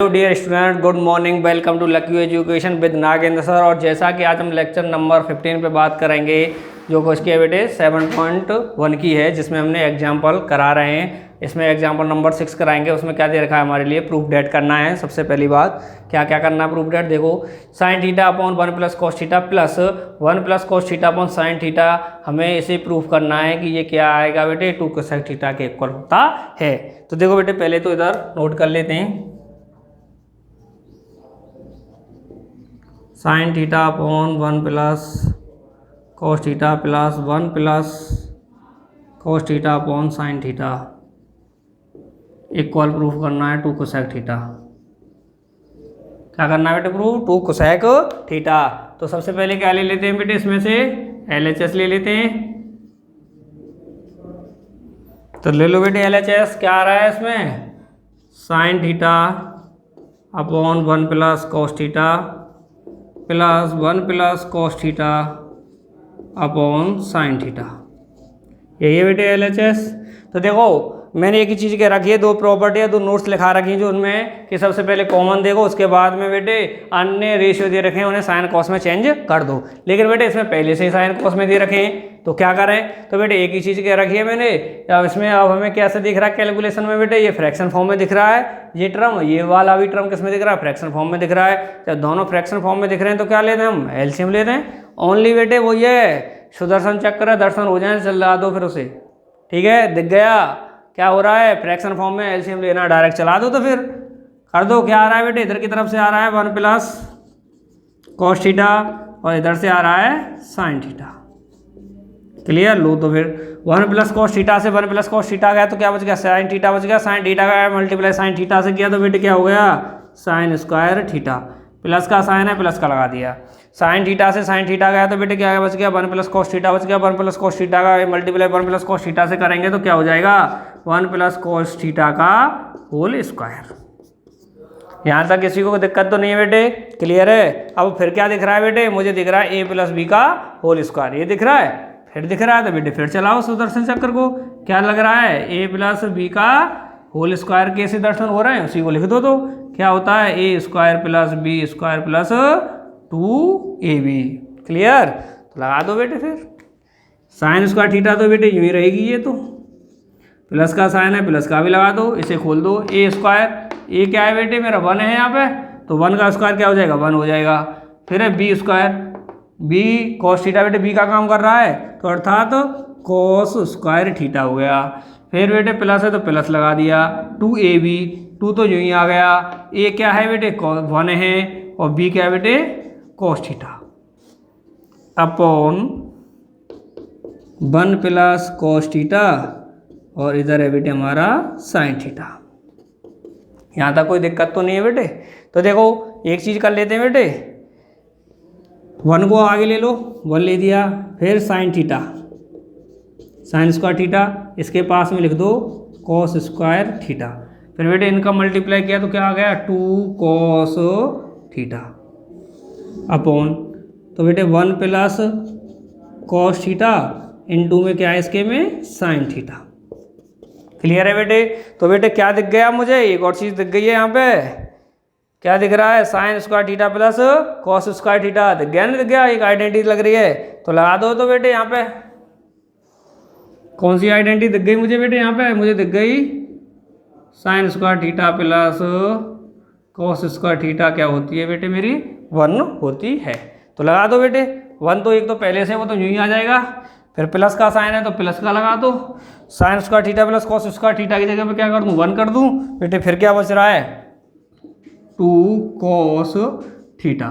Hello dear student, good morning. Welcome to Lucky Education with Nagendra sir. और जैसा कि आज हम लेक्चर नंबर 15 पे बात करेंगे, जो कुछ की है बेटे 7.1 की है, जिसमें हमने एग्जाम्पल करा रहे हैं। इसमें एग्जाम्पल नंबर 6 कराएंगे। उसमें क्या दे रखा है हमारे लिए, प्रूफ डेट करना है। सबसे पहली बात क्या क्या करना है प्रूफ डेट, देखो sine theta upon 1 plus cos theta plus 1 plus cos theta upon sine theta. हमें इसे प्रूफ करना है कि ये क्या आएगा बेटे, 2 कोसेक थीटा के इक्वल होता है। तो देखो बेटे, पहले तो इधर नोट कर लेते हैं, sine theta upon 1 plus cos theta plus 1 plus cos theta upon sine theta equal proof करना है 2 कोसेक थीटा। क्या करना है बेटे प्रूफ, 2 कोसेक थीटा। तो सबसे पहले क्या ले लेते हैं बेटे, इसमें से LHS ले लेते हैं। तो ले लो बेटे LHS, क्या आ रहा है इसमें, sine theta upon 1 plus cos theta plus 1 plus cos theta upon sine theta. यही है बेटे LHS। तो देखो मैंने एक ही चीज़ के रखी है, दो प्रॉपर्टी है, दो नोट्स लिखा रखी हैं, जो उनमें कि सबसे पहले कॉमन देखो, उसके बाद में बेटे अन्य रेशियो दे रखे हैं, उन्हें साइन कॉस में चेंज कर दो। लेकिन बेटे इसमें पहले से ही साइन कॉस में दे रखे हैं, तो क्या करें, तो बेटे एक ही चीज़ के रखी है मैंने। अब इसमें अब हमें कैसे दिख रहा है कैलकुलेशन में बेटे, ये फ्रैक्शन फॉर्म में दिख रहा है ये टर्म, ये वाला भी टर्म किस में दिख रहा है, फ्रैक्शन फॉर्म में दिख रहा है। जब दोनों फ्रैक्शन फॉर्म में दिख रहे हैं तो क्या लेते हैं हम, एलसीएम लेते हैं। ओनली बेटे वो ये सुदर्शन चक्र है, दर्शन हो जाए, चला दो फिर उसे, ठीक है। दिख गया क्या हो रहा है, फ्रैक्शन फॉर्म में एलसीएम लेना, डायरेक्ट चला दो तो फिर कर दो। क्या आ रहा है बेटे, इधर की तरफ से आ रहा है 1 प्लस कॉस थीटा और इधर से आ रहा है साइन थीटा। क्लियर, लो तो फिर 1 प्लस कॉस थीटा से 1 प्लस कॉस थीटा गया तो क्या बच गया, साइन थीटा बच गया। साइन थीटा का मल्टीप्लाई साइन थीटा से किया तो बेटे क्या हो गया, साइन स्क्वायर थीटा। प्लस का साइन है, प्लस का लगा दिया। साइन थीटा से साइन थीटा गया तो बेटे क्या बच गया, 1 प्लस कॉस थीटा बच गया। 1 प्लस कॉस थीटा का मल्टीप्लाई 1 प्लस कॉस थीटा से करेंगे तो क्या हो जाएगा, 1 प्लस कॉस थीटा का होल स्क्वायर। यहाँ तक किसी को दिक्कत तो नहीं है बेटे, क्लियर है। अब फिर क्या दिख रहा है बेटे, मुझे दिख रहा है a प्लस बी का होल स्क्वायर, ये दिख रहा है, फिर दिख रहा है तो बेटे फिर चलाओ सुदर्शन चक्र को। क्या लग रहा है, a प्लस बी का होल स्क्वायर कैसे दर्शन हो रहे हैं उसी को लिख दो। तो क्या होता है, a square plus b square plus 2ab। Clear, तो लगा दो बेटे फिर साइन स्क्वायर थीटा, तो बेटे यूँ ही रहेगी, ये तो प्लस का साइन है, प्लस का भी लगा दो, इसे खोल दो। a स्क्वायर, a क्या है बेटे मेरा 1 है यहाँ पे, तो 1 का स्क्वायर क्या हो जाएगा, 1 हो जाएगा। फिर है b square, b cos theta बेटे b का काम कर रहा है, तो अर्थात कॉस स्क्वायर थीटा हो गया। फिर बेटे प्लस है तो प्लस लगा दिया, 2ab, 2 तो यूँ ही आ गया। a क्या है बेटे 1 है और b क्या है बेटे cos theta upon 1 plus cos theta और इधर है बेटे हमारा साइन थीटा। यहाँ तक कोई दिक्कत तो नहीं है बेटे। तो देखो एक चीज़ कर लेते हैं बेटे, 1 को आगे ले लो, 1 ले दिया, फिर sine theta, sign square theta, इसके पास में लिख दो कॉस स्क्वायर थीटा। फिर बेटे इनका मल्टीप्लाई किया तो क्या आ गया, 2 कॉस थीटा अपॉन, तो बेटे 1 प्लस कॉस थीटा इन 2 में क्या है, इसके में साइन थीटा। क्लियर है बेटे। तो बेटे क्या दिख गया मुझे, एक और चीज़ दिख गई है यहाँ पे, क्या दिख रहा है, sign square theta plus cos square theta दिख गया, नहीं दिख गया, एक आइडेंटिटी लग रही है, तो लगा दो। तो बेटे यहाँ पे कौन सी आइडेंटिटी दिख गई मुझे बेटे, यहाँ पे मुझे दिख गई sign square theta plus cos square theta क्या होती है बेटे मेरी, 1 होती है। तो लगा दो बेटे 1, तो एक तो पहले से वो तो यूँ ही आ जाएगा। फिर प्लस का साइन है तो प्लस का लगा दो, sign square theta plus cos square theta की जगह पे क्या कर दूँ, 1 कर दूँ बेटे। फिर क्या बच रहा है, 2 कॉस थीटा,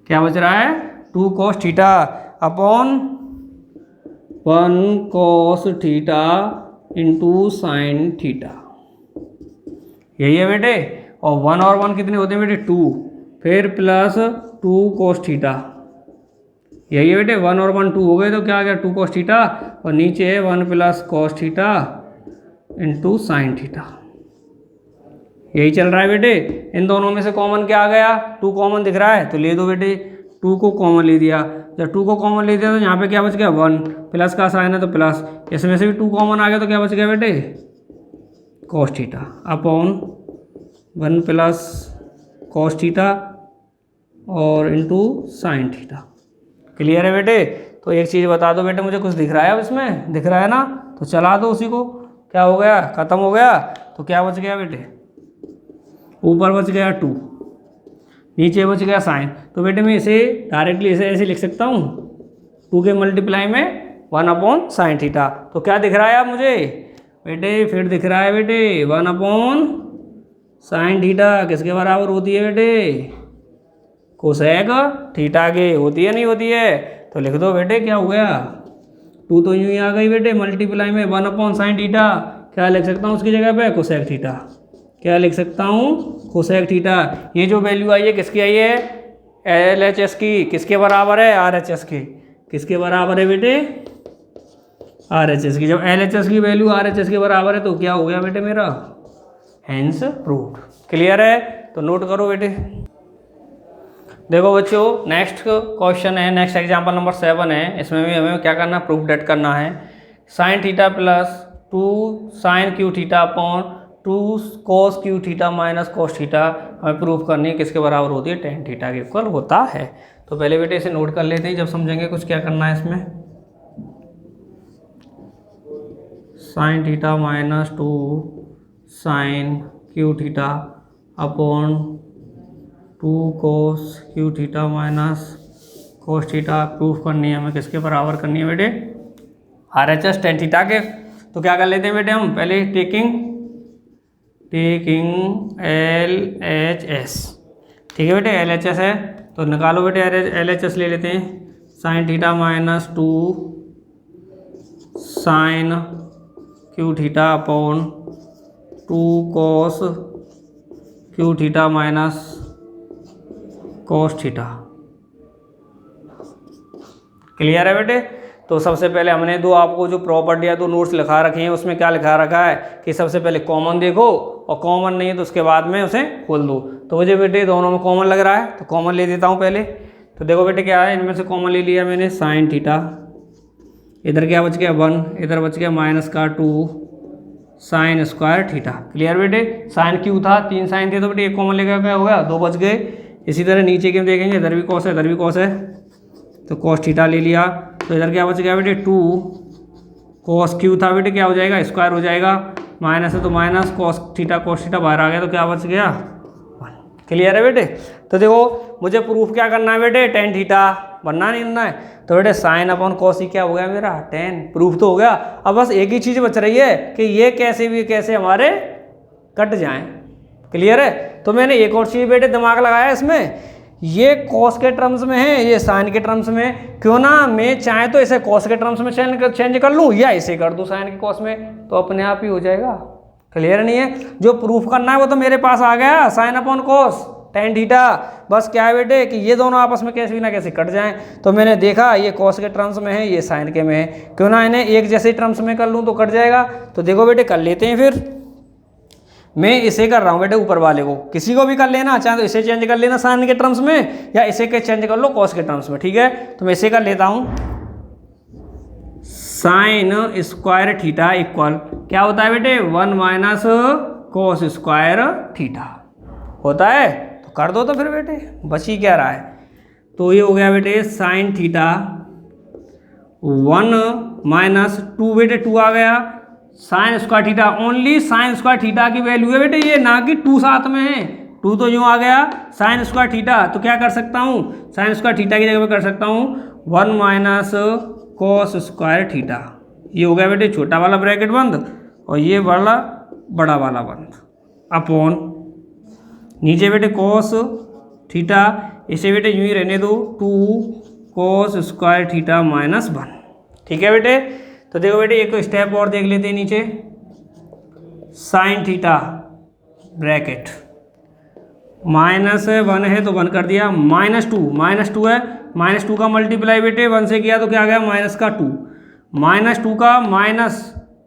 क्या बच रहा है, 2 cos theta upon 1 cos theta into sine theta. यही है बेटे। और 1 और 1 कितने होते हैं बेटे, 2, फिर प्लस 2 कॉस थीटा, यही है बेटे। 1 और 1 2 हो गए तो क्या आ गया, 2 कॉस थीटा, और नीचे है 1 plus cos theta into sine theta. यही चल रहा है बेटे। इन दोनों में से कॉमन क्या आ गया, 2 कॉमन दिख रहा है तो ले दो बेटे, 2 को कॉमन ले दिया। जब 2 को कॉमन ले दिया तो यहाँ पे क्या बच गया, 1, प्लस का साइन है तो प्लस, इसमें से भी 2 कॉमन आ गया तो क्या बच गया बेटे, cos theta upon 1 plus cos theta और इंटू साइन थीटा। क्लियर है बेटे? तो एक चीज़ बता दो बेटे, मुझे कुछ दिख रहा है अब इसमें, दिख रहा है ना, तो चला दो उसी को। क्या हो गया? ख़त्म हो गया। तो क्या बच गया बेटे? ऊपर बच गया 2, नीचे बच गया साइन। तो बेटे मैं इसे डायरेक्टली इसे ऐसे लिख सकता हूँ, 2 के मल्टीप्लाई में 1 अपॉन साइन थीटा। तो क्या दिख रहा है अब मुझे बेटे? फिर दिख रहा है बेटे 1 अपॉन साइन थीटा किसके बराबर होती है बेटे? कोसेक थीटा के। होती है नहीं होती है? तो लिख दो बेटे, क्या हो गया? 2 तो यूँ ही आ गई बेटे, मल्टीप्लाई में 1 अपॉन साइन थीटा। क्या लिख सकता हूँ उसकी जगह पे? Cosec theta. क्या लिख सकता हूँ? Cosec theta. ये जो वैल्यू आई है किसकी आई है? LHS की। किसके बराबर है? RHS की। किसके बराबर है बेटे? RHS की। जब LHS की वैल्यू RHS के बराबर है तो क्या हो गया बेटे मेरा? Hence proved. क्लियर है? तो नोट करो बेटे। देखो बच्चों, नेक्स्ट क्वेश्चन है, नेक्स्ट एग्जाम्पल नंबर 7 है। इसमें भी हमें क्या करना है? प्रूफ डेट करना है। Sine theta plus 2 sine cube theta upon 2 cos cube theta minus cos theta हमें प्रूफ करनी है किसके बराबर होती है? टेन थीटा के इक्वल होता है। तो पहले बेटे इसे नोट कर लेते हैं, जब समझेंगे कुछ क्या करना है इसमें। Sine theta minus 2 sine cube theta upon 2 cos cube theta minus cos theta proof करनी है हमें किसके बराबर करनी है बेटे? RHS टेन थीटा के। तो क्या कर लेते हैं बेटे हम? पहले टेकिंग LHS। ठीक है बेटे, LHS है तो निकालो बेटे, LHS ले लेते हैं। Sine theta minus 2 sine cube theta upon 2 cos cube theta minus cos theta. Clear है बेटे? तो सबसे पहले हमने आपको जो प्रॉपर्टी या नोट्स लिखा रखे हैं उसमें क्या लिखा रखा है कि सबसे पहले कॉमन देखो और कॉमन नहीं है तो उसके बाद में उसे खोल दो। तो मुझे बेटे दोनों में कॉमन लग रहा है तो कॉमन ले देता हूँ पहले। तो देखो बेटे क्या है, इनमें से कॉमन ले लिया मैंने साइन थीटा, इधर क्या बच गया 1, इधर बच गया माइनस का 2 साइन स्क्वायर थीटा। क्लियर बेटे? साइन क्यू था, 3 साइन थे तो बेटे एक कॉमन लेकर क्या हो गया? 2 बच गए। इसी तरह नीचे के हम देखेंगे, इधर भी कॉस है इधर भी कॉस है तो कॉस थीटा ले लिया। तो इधर क्या बच गया बेटे 2 कॉस क्यू था बेटे, क्या हो जाएगा? स्क्वायर हो जाएगा। माइनस है तो माइनस कॉस थीटा बाहर आ गया तो क्या बच गया? 1। क्लियर है बेटे? तो देखो मुझे प्रूफ क्या करना है बेटे? टेन थीटा बनना नहीं बनना है। तो बेटे साइन अपॉन कॉस ही क्या हो गया मेरा? 10। प्रूफ तो हो गया। अब बस एक ही चीज़ बच रही है कि ये कैसे हमारे कट जाएं। क्लियर है? तो मैंने एक और चीज़ बेटे दिमाग लगाया इसमें, ये कॉस के टर्म्स में है, ये साइन के टर्म्स में। क्यों ना मैं चाहे तो इसे कॉस के टर्म्स में चेंज कर लूँ या इसे कर दूँ साइन के कॉस में, तो अपने आप ही हो जाएगा। क्लियर नहीं है? जो प्रूफ करना है वो तो मेरे पास आ गया, sine upon cos tan theta. बस क्या है बेटे कि ये दोनों आपस में कैसे भी ना कैसे कट जाएं। तो मैंने देखा ये कॉस के टर्म्स में है, ये साइन के में है, क्यों ना इन्हें एक जैसे टर्म्स में कर लूँ तो कट जाएगा। तो देखो बेटे कर लेते हैं फिर। मैं इसे कर रहा हूँ बेटे ऊपर वाले को, किसी को भी कर लेना, चाहे तो इसे चेंज कर लेना साइन के टर्म्स में या इसे के चेंज कर लो कॉस के टर्म्स में। ठीक है? तो मैं इसे कर लेता हूँ, साइन स्क्वायर थीटा इक्वल क्या होता है बेटे? 1 माइनस कॉस स्क्वायर थीटा होता है। तो कर दो तो फिर बेटे, बच ही क्या रहा है? तो ये हो गया बेटे साइन थीटा 1 माइनस 2 बेटे 2 आ गया sign square theta. Only sign square theta की वैल्यू है बेटे ये, ना कि 2 साथ में है। 2 तो यूँ आ गया साइन स्क्वायर थीटा, तो क्या कर सकता हूँ? साइन स्क्वायर थीटा की जगह पे कर सकता हूँ 1 माइनस कॉस स्क्वायर थीटा। ये हो गया बेटे छोटा वाला ब्रैकेट बंद और ये वाला बड़ा वाला बंद अपॉन नीचे बेटे कॉस थीटा, इसे बेटे यूँ ही रहने दो 2 कॉस स्क्वायर थीटा माइनस 1। ठीक है बेटे? तो देखो बेटे एक स्टेप और देख लेते हैं नीचे, साइन थीटा ब्रैकेट माइनस 1 है तो 1 कर दिया, माइनस 2 है, माइनस 2 का मल्टीप्लाई बेटे 1 से किया तो क्या आ गया? माइनस का 2, माइनस 2 का माइनस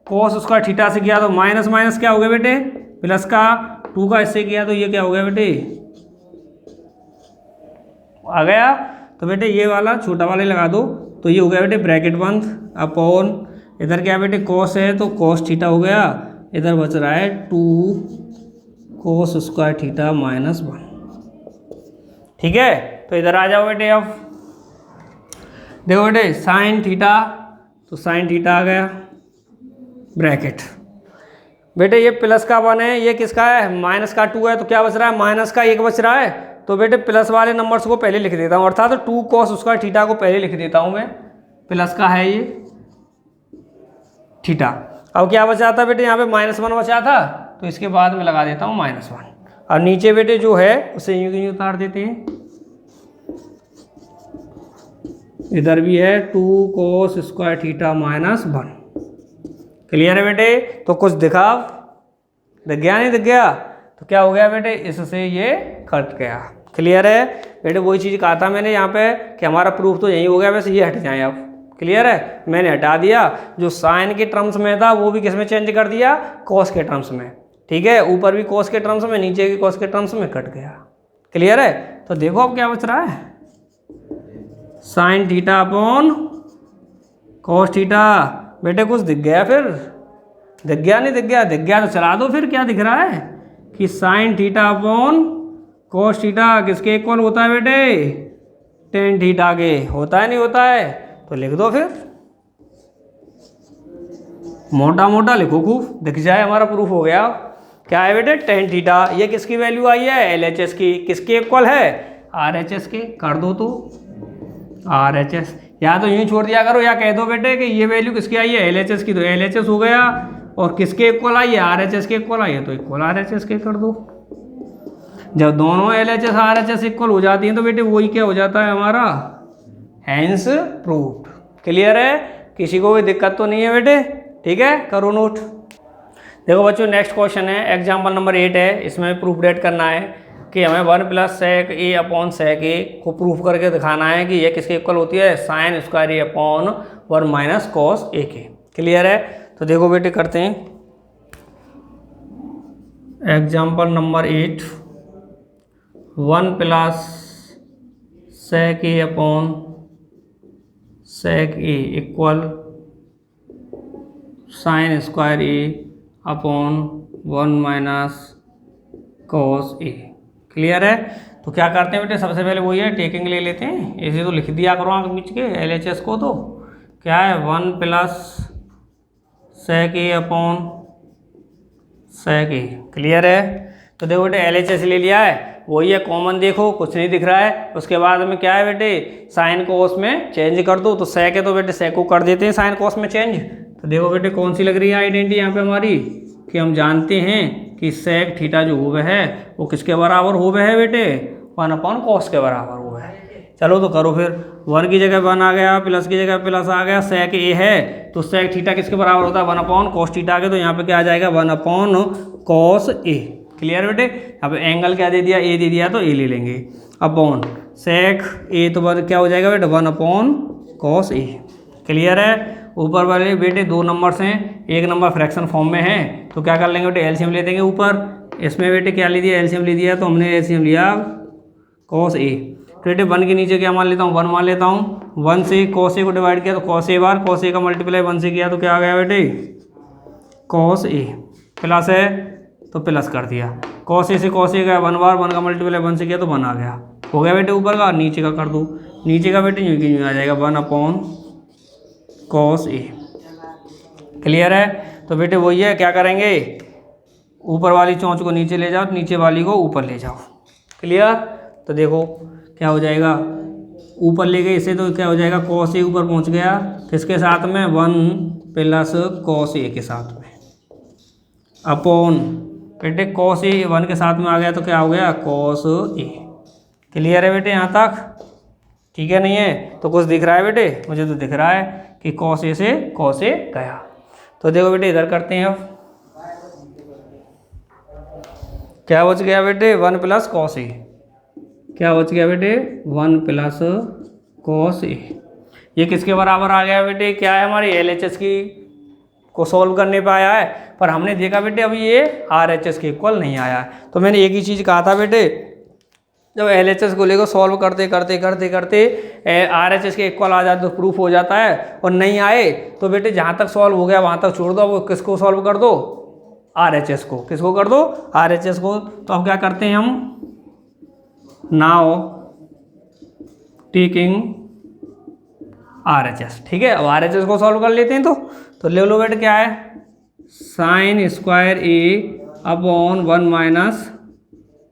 कॉस स्क्वायर थीटा से किया तो माइनस माइनस क्या हो गया बेटे? प्लस का 2 का इससे किया तो ये क्या हो गया बेटे? आ गया। तो बेटे ये वाला छोटा वाला लगा दो तो ये हो गया बेटे ब्रैकेट बंद अपॉन इधर क्या बेटे कॉस है तो कॉस थीटा हो गया, इधर बच रहा है 2 कोस स्क्वायर थीटा माइनस 1। ठीक है, तो इधर आ जाओ बेटे। अब देखो बेटे साइन थीटा, तो साइन थीटा आ गया ब्रैकेट। बेटे ये प्लस का 1 है, ये किसका है, माइनस का 2 है, तो क्या बच रहा है, माइनस का 1 बच रहा है। तो बेटे प्लस वाले नंबर्स को पहले लिख देता हूँ, अर्थात तो 2 cos स्क्वायर थीटा को पहले लिख देता हूँ मैं, प्लस का है ये थीटा। अब क्या बचा था बेटे, यहाँ पे -1 बचा था, तो इसके बाद में लगा देता हूँ -1। और नीचे बेटे जो है उसे यूं यूं उतार देते हैं, इधर भी है 2 cos square theta minus 1। Clear है बेटे, तो कुछ दिख गया नहीं, दिख गया, तो क्या हो गया बेटे, इससे ये कट गया। क्लियर है बेटे, वही चीज़ कहा था मैंने यहाँ पे कि हमारा प्रूफ तो यही हो गया, वैसे ये हट जाए अब। क्लियर है, मैंने हटा दिया, जो साइन के टर्म्स में था वो भी किस में चेंज कर दिया, कॉस के टर्म्स में। ठीक है, ऊपर भी कॉस के टर्म्स में, नीचे भी कॉस के टर्म्स में, कट गया। क्लियर है, तो देखो अब क्या बच रहा है, sine theta upon cos theta. बेटे कुछ दिख गया, फिर दिख गया नहीं, दिख गया, दिख गया तो चला दो, फिर क्या दिख रहा है कि sine theta upon cos theta किसके इक्वल होता है बेटे, टेन थीटा के। होता है नहीं होता है, तो लिख दो फिर, मोटा मोटा लिखो खूब, दिख जाए, हमारा प्रूफ हो गया। क्या है बेटे, टेन थीटा, ये किसकी वैल्यू आई है, LHS की, किसके इक्वल है, RHS के। कर दो तो RHS, या तो यूँ छोड़ दिया करो, या कह दो बेटे कि ये वैल्यू किसकी आई है, LHS की, तो LHS हो गया, और किसके इक्वल आई है, RHS के इक्वल आई है, तो इक्वल RHS के कर दो। जब दोनों LHS RHS इक्वल हो जाती हैं तो बेटे वही क्या हो जाता है हमारा, हैंस प्रूव्ड। क्लियर है, किसी को भी दिक्कत तो नहीं है बेटे। ठीक है, करो नोट। देखो बच्चों नेक्स्ट क्वेश्चन है, एग्जाम्पल नंबर 8 है, इसमें प्रूफ डेट करना है कि हमें 1 + sec a upon sec a को प्रूफ करके दिखाना है कि ये किसके इक्वल होती है, sine square a upon 1 minus cos a के। क्लियर है, तो देखो बेटे करते हैं example number 8, 1 + sec a upon sec a equal sine square a upon 1 minus cos a। Clear है, तो क्या करते हैं बेटे, सबसे पहले वही है, टेकिंग ले लेते हैं, ऐसे तो लिख दिया करो आंख बीच के LHS को। तो क्या है, 1 + sec a upon sec a। Clear है, तो देखो बेटे LHS ले लिया है, वही है, कॉमन देखो, कुछ नहीं दिख रहा है। उसके बाद में क्या है बेटे, साइन कोस में चेंज कर दो, तो sec है तो बेटे sec को कर देते हैं साइन कोस में चेंज। तो देखो बेटे कौन सी लग रही है आइडेंटिटी यहाँ पे हमारी, कि हम जानते हैं कि sec थीटा जो हुआ है वो किसके बराबर हुआ है बेटे, 1/cos के बराबर हुआ है। चलो तो करो फिर, 1 की जगह 1 आ गया, प्लस की जगह प्लस आ गया, sec a है तो sec थीटा किसके बराबर होता है, 1/cos थीटा के, तो यहाँ पे क्या आ जाएगा 1/cos a। क्लियर बेटे, यहाँ पे एंगल क्या दे दिया, a दे दिया, तो a ले लेंगे, अपॉन sec a तो बाद क्या हो जाएगा बेटे 1/cos a। क्लियर है, ऊपर वाले बेटे 2 नंबर्स हैं, एक नंबर फ्रैक्शन फॉर्म में है, तो क्या कर लेंगे बेटे, एलसीएम ले देंगे ऊपर। इसमें बेटे क्या ले दिया, एलसीएम ले दिया, तो हमने एलसीएम लिया cos a। तो बेटे 1 के नीचे क्या मान लेता हूँ, 1 मान लेता हूँ, 1 से cos a को डिवाइड किया तो cos a bar, cos a का मल्टीप्लाई 1 से किया तो क्या आ गया बेटे, cos a, प्लस है तो प्लस कर दिया, cos a से cos a गया 1 बार, 1 का मल्टीप्लाई 1 से किया तो 1 आ गया, हो गया बेटे ऊपर का। नीचे का कर दो, नीचे का बेटे यूँ की यूँ आ जाएगा 1/cos a। क्लियर है, तो बेटे वही है, क्या करेंगे, ऊपर वाली चोंच को नीचे ले जाओ, नीचे वाली को ऊपर ले जाओ। क्लियर, तो देखो क्या हो जाएगा, ऊपर ले गए इसे तो क्या हो जाएगा, cos a ऊपर पहुंच गया, किसके साथ में, 1 + cos a के साथ में, अपॉन बेटे cos a 1 के साथ में आ गया तो क्या हो गया, cos a। क्लियर है बेटे यहाँ तक, ठीक है, नहीं है तो कुछ दिख रहा है बेटे, मुझे तो दिख रहा है कि cos a से cos a गया। तो देखो बेटे इधर करते हैं, अब क्या बच गया बेटे, 1 + cos a, क्या बच गया बेटे, 1 + cos a। ये किसके बराबर आ गया बेटे, क्या है हमारी LHS की को सॉल्व करने पे आया है, पर हमने देखा बेटे अभी ये RHS के इक्वल नहीं आया है। तो मैंने एक ही चीज़ कहा था बेटे, जब LHS को लेकर सॉल्व करते करते करते करते RHS के इक्वल आ जाए तो प्रूफ हो जाता है, और नहीं आए तो बेटे जहाँ तक सॉल्व हो गया वहाँ तक छोड़ दो, वो किसको सॉल्व कर दो, RHS को, किसको कर दो, RHS को। तो अब क्या करते हैं हम, नाउ टेकिंग RHS, ठीक है। अब RHS को सॉल्व कर लेते हैं। तो ले लो बेटे क्या है, sine square A upon 1 minus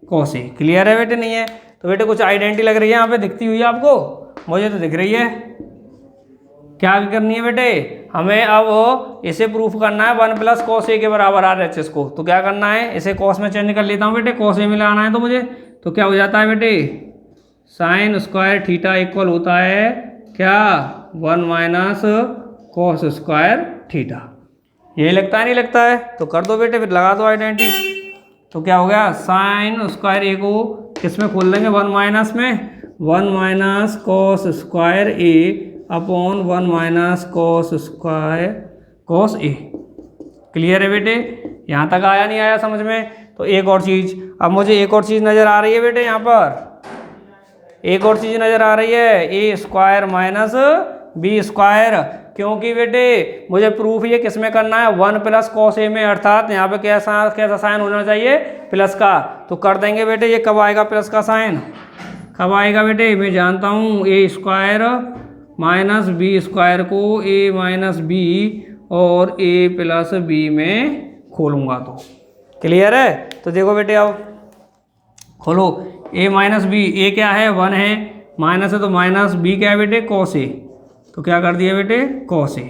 cos A. Clear है बेटे, नहीं है? तो बेटे कुछ आइडेंटिटी लग रही है यहाँ पे, दिखती हुई है आपको, मुझे तो दिख रही है। क्या करनी है बेटे, हमें अब इसे प्रूफ करना है 1 प्लस कॉस ए के बराबर RHS को। तो क्या करना है, इसे कॉस में चेंज कर लेता हूँ बेटे, कॉस ए में लाना है तो मुझे। तो क्या हो जाता है बेटे, साइन स्क्वायर थीटा इक्वल होता है क्या, 1 माइनस कॉस स्क्वायर थीटा। यही लगता है, नहीं लगता है? तो कर दो बेटे, फिर लगा दो आइडेंटिटी। तो क्या हो गया, साइन स्क्वायर ए को किस में खोल देंगे, 1 माइनस में, 1 minus cos square A upon 1 minus cos square cos A. Clear है बेटे, यहाँ तक आया नहीं आया समझ में? तो एक और चीज़, अब मुझे एक और चीज़ नज़र आ रही है बेटे, यहाँ पर एक और चीज़ नज़र आ रही है, ए स्क्वायर माइनस बी स्क्वायर। क्योंकि बेटे मुझे प्रूफ ये किस में करना है, 1 प्लस कॉस ए में, अर्थात यहाँ पे कैसा साइन होना चाहिए, प्लस का। तो कर देंगे बेटे, ये कब आएगा प्लस का साइन, कब आएगा बेटे, मैं जानता हूँ, ए स्क्वायर माइनस बी स्क्वायर को ए माइनस बी और ए प्लस बी में खोलूँगा तो। क्लियर है? तो देखो बेटे अब खोलो, ए माइनस बी, ए क्या है 1 है, माइनस है तो माइनस, बी क्या है बेटे कॉस ए, तो क्या कर दिया बेटे कॉस ए।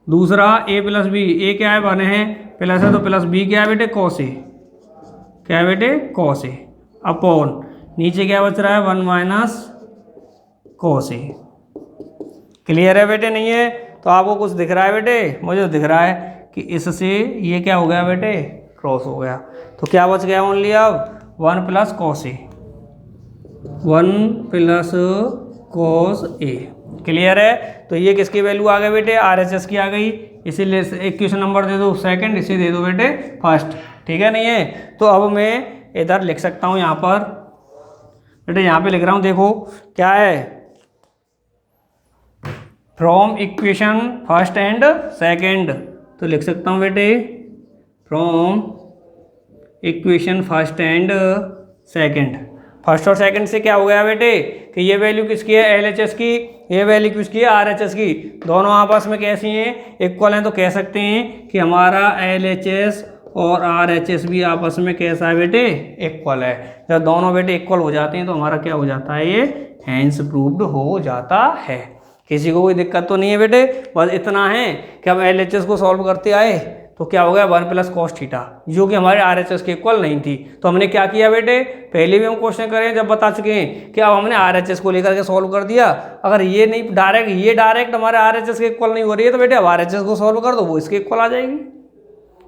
दूसरा ए प्लस बी, ए क्या है 1 है, प्लस है तो प्लस, बी क्या है बेटे कॉस ए, क्या है बेटे कॉस ए, अपॉन नीचे क्या बच रहा है 1 माइनस कॉस ए। क्लियर है बेटे, नहीं है? तो आपको कुछ दिख रहा है बेटे, मुझे तो दिख रहा है कि इससे ये क्या हो गया बेटे, क्रॉस हो गया। तो क्या बच गया ओनली अब 1 plus cos A, 1 plus cos A. Clear है? तो ये किसकी वैल्यू आ गई बेटे, RHS की आ गई। इसीलिए इक्वेशन नंबर दे दो सेकंड, इसे दे दो बेटे फर्स्ट, ठीक है, नहीं है? तो अब मैं इधर लिख सकता हूँ, यहाँ पर बेटे यहाँ पे लिख रहा हूँ, देखो क्या है, from equation first and second. तो लिख सकता हूँ बेटे from equation first and second. First और सेकंड से क्या हो गया बेटे कि ये वैल्यू किसकी है, LHS की, ये वैल्यू किसकी है, RHS की। दोनों आपस में कैसी हैं, इक्वल हैं। तो कह सकते हैं कि हमारा LHS और RHS भी आपस में कैसा है बेटे, इक्वल है। जब दोनों बेटे इक्वल हो जाते हैं तो हमारा क्या हो जाता है, ये हैंस प्रूव्ड हो जाता है। किसी को कोई दिक्कत तो नहीं है बेटे, बस इतना है कि हम LHS को सॉल्व करते आए तो क्या हो गया 1 प्लस कॉस थीटा, जो कि हमारे RHS के इक्वल नहीं थी। तो हमने क्या किया बेटे, पहले भी हम क्वेश्चन करें जब बता चुके हैं कि अब हमने RHS को लेकर के सॉल्व कर दिया। अगर ये नहीं डायरेक्ट हमारे RHS के इक्वल नहीं हो रही है तो बेटे अब RHS को सॉल्व कर दो, वो इसके इक्वल आ जाएगी।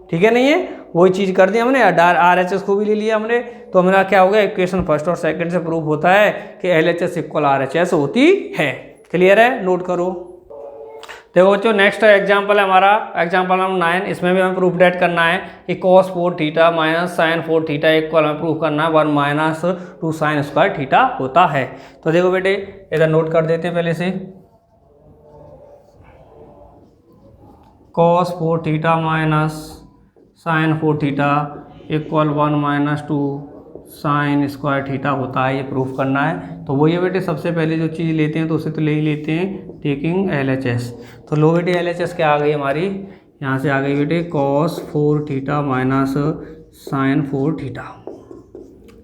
ठीक है, नहीं है? वही चीज़ कर दी हमने, RHS को भी ले लिया हमने। तो हमारा क्या हो गया, इक्वेशन फर्स्ट और सेकंड से प्रूव होता है कि LHS इक्वल RHS होती है। क्लियर है? नोट करो। देखो बच्चों, नेक्स्ट एग्जाम्पल है हमारा एग्जाम्पल नंबर 9। इसमें भी हमें प्रूफ डेट करना है कि cos 4 theta minus sine 4 theta equal हमें प्रूफ करना है 1 माइनस 2 साइन स्क्वायर थीटा होता है। तो देखो बेटे इधर नोट कर देते हैं पहले से, cos 4 theta minus sine 4 theta equal 1 minus 2 sine square theta होता है, ये प्रूफ करना है। तो वो ये बेटे सबसे पहले जो चीज़ लेते हैं तो उसे तो ले ही लेते हैं, टेकिंग LHS। तो लो बेटे LHS क्या आ गई हमारी, यहाँ से आ गई बेटे cos 4 theta minus sine 4 theta.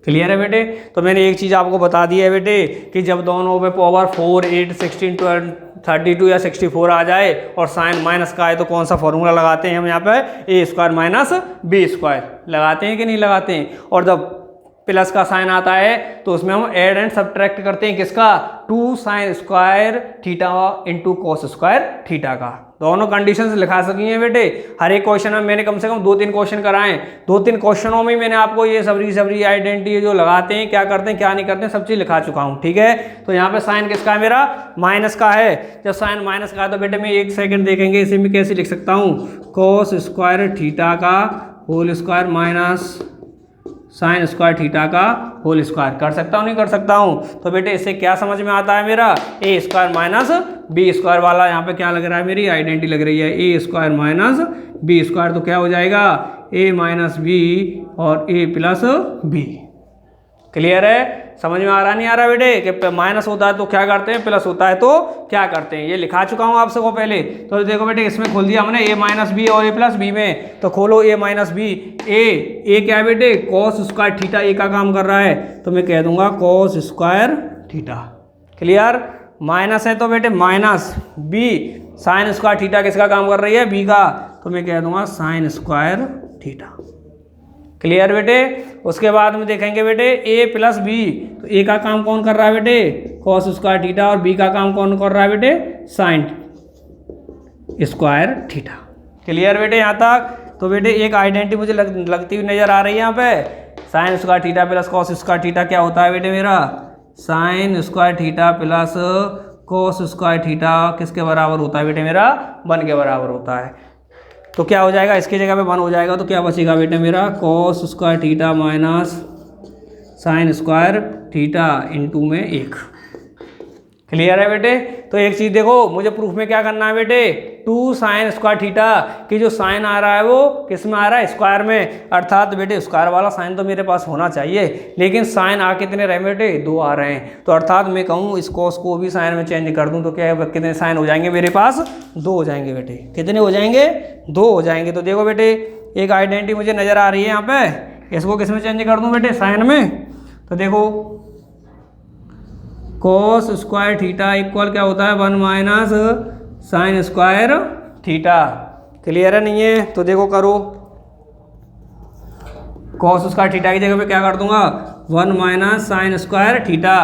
Clear है बेटे? तो मैंने एक चीज़ आपको बता दी है बेटे कि जब दोनों पे पावर 4, 8, 16, 12, 32 या 64 आ जाए और साइन माइनस का आए तो कौन सा फॉर्मूला लगाते हैं हम यहाँ पे, ए स्क्वायर माइनस बी स्क्वायर लगाते हैं कि नहीं लगाते हैं। और जब प्लस का साइन आता है तो उसमें हम ऐड एंड सब्ट्रैक्ट करते हैं किसका, 2 sine square theta into cos square theta का। दोनों कंडीशंस लिखा सकी हैं बेटे। हर एक क्वेश्चन में मैंने कम से कम 2-3 क्वेश्चन कराए, 2-3 क्वेश्चनों में मैंने आपको ये सबरी आइडेंटिटी जो लगाते हैं, क्या करते हैं क्या नहीं करते हैं, सब चीज़ लिखा चुका हूँ। ठीक है, तो यहाँ पे साइन किसका है, मेरा माइनस का है। जब साइन माइनस का है तो बेटे मैं 1 सेकेंड देखेंगे, इसे मैं कैसे लिख सकता हूँ, कॉस स्क्वायर थीटा का whole square minus sine square theta का होल स्क्वायर। कर सकता हूँ नहीं कर सकता हूँ? तो बेटे इससे क्या समझ में आता है मेरा, ए स्क्वायर माइनस बी स्क्वायर वाला यहाँ पे क्या लग रहा है, मेरी आइडेंटिटी लग रही है, ए स्क्वायर माइनस बी स्क्वायर। तो क्या हो जाएगा, ए माइनस बी और ए प्लस बी। क्लियर है? समझ में आ रहा नहीं आ रहा बेटे कि माइनस होता है तो क्या करते हैं, प्लस होता है तो क्या करते हैं, ये लिखा चुका हूँ आप सबको पहले। तो देखो बेटे इसमें खोल दिया हमने ए माइनस बी और ए प्लस बी में, तो खोलो ए माइनस बी। ए क्या है बेटे, कॉस स्क्वायर थीटा ए का काम कर रहा है, तो मैं कह दूंगा cos square theta. Clear? Minus है तो बेटे minus b sine square theta किसका काम कर रही है, बी का, तो मैं कह दूंगा साइन स्क्वायर थीटा। क्लियर बेटे? उसके बाद में देखेंगे बेटे ए प्लस बी, तो ए का काम कौन कर रहा है बेटे, कॉस स्क्वायर थीटा, और बी का काम कौन कर रहा है बेटे, साइन स्क्वायर थीटा। क्लियर बेटे यहाँ तक? तो बेटे एक आइडेंटिटी मुझे लगती हुई नजर आ रही है यहाँ पे, sign square theta plus cos square theta क्या होता है बेटे मेरा, sign square theta plus cos square theta किसके बराबर होता है बेटे मेरा, 1 के बराबर होता है। तो क्या हो जाएगा, इसकी जगह पे 1 हो जाएगा, तो क्या बचेगा बेटे मेरा, cos square theta minus sine square theta into में 1। क्लियर है बेटे? तो एक चीज़ देखो, मुझे प्रूफ में क्या करना है बेटे, 2 साइन स्क्वायर थीटा कि जो साइन आ रहा है वो किस में आ रहा है, स्क्वायर में, अर्थात बेटे स्क्वायर वाला साइन तो मेरे पास होना चाहिए, लेकिन साइन आ कितने रहे बेटे, 2 आ रहे हैं, तो अर्थात मैं कहूँ इस कॉस को भी साइन में चेंज कर दूँ तो क्या है, कितने साइन हो जाएंगे मेरे पास, 2 हो जाएंगे बेटे। कितने हो जाएंगे, 2 हो जाएंगे। तो देखो बेटे एक आइडेंटिटी मुझे नज़र आ रही है यहाँ पे, इसको किस में चेंज कर दूँ बेटे, साइन में। तो देखो कॉस स्क्वायर थीटा इक्वल क्या होता है, 1 minus sine square theta. Clear है नहीं है? तो देखो करो, कॉस स्क्वायर थीटा की जगह पे क्या कर दूंगा, 1 minus sine square theta,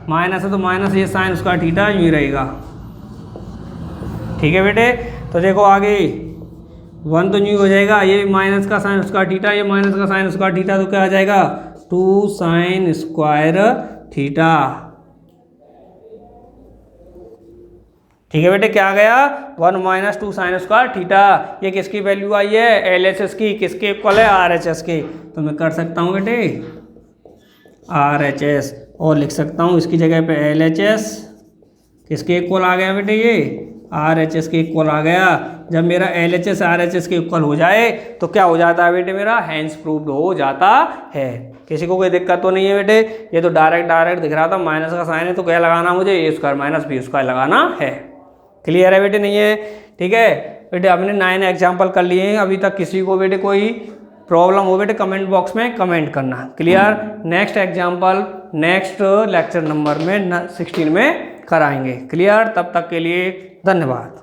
minus है तो माइनस ये साइन स्क्वायर थीटा यूँ ही रहेगा। ठीक है बेटे? तो देखो आगे 1 तो न्यू हो जाएगा, ये माइनस का साइन स्क्वायर थीटा, ये माइनस का साइन स्क्वायर थीटा, तो क्या आ जाएगा, 2 साइन स्क्वायर थीटा। ठीक है बेटे? क्या आ गया, 1 माइनस 2 साइन स्क्वायर थीटा। ये किसकी वैल्यू आई है, LHS की, किसके इक्वल है, RHS के। तो मैं कर सकता हूँ बेटे RHS, और लिख सकता हूँ इसकी जगह पे LHS किसके इक्वल आ गया बेटे, ये RHS के इक्वल आ गया। जब मेरा LHS RHS के इक्वल हो जाए तो क्या हो जाता है बेटे मेरा, हैंस प्रूव्ड हो जाता है। किसी को कोई दिक्कत तो नहीं है बेटे? ये तो डायरेक्ट दिख रहा था, माइनस का साइन है तो क्या लगाना मुझे, ए स्क्वायर माइनस बी स्क्वायर लगाना है। क्लियर है बेटे नहीं है? ठीक है बेटे, आपने 9 एग्जाम्पल कर लिए हैं अभी तक। किसी को बेटे कोई प्रॉब्लम हो बेटे कमेंट बॉक्स में कमेंट करना। Clear? Next example next lecture number में 16 में कराएंगे। क्लियर? तब तक के लिए धन्यवाद।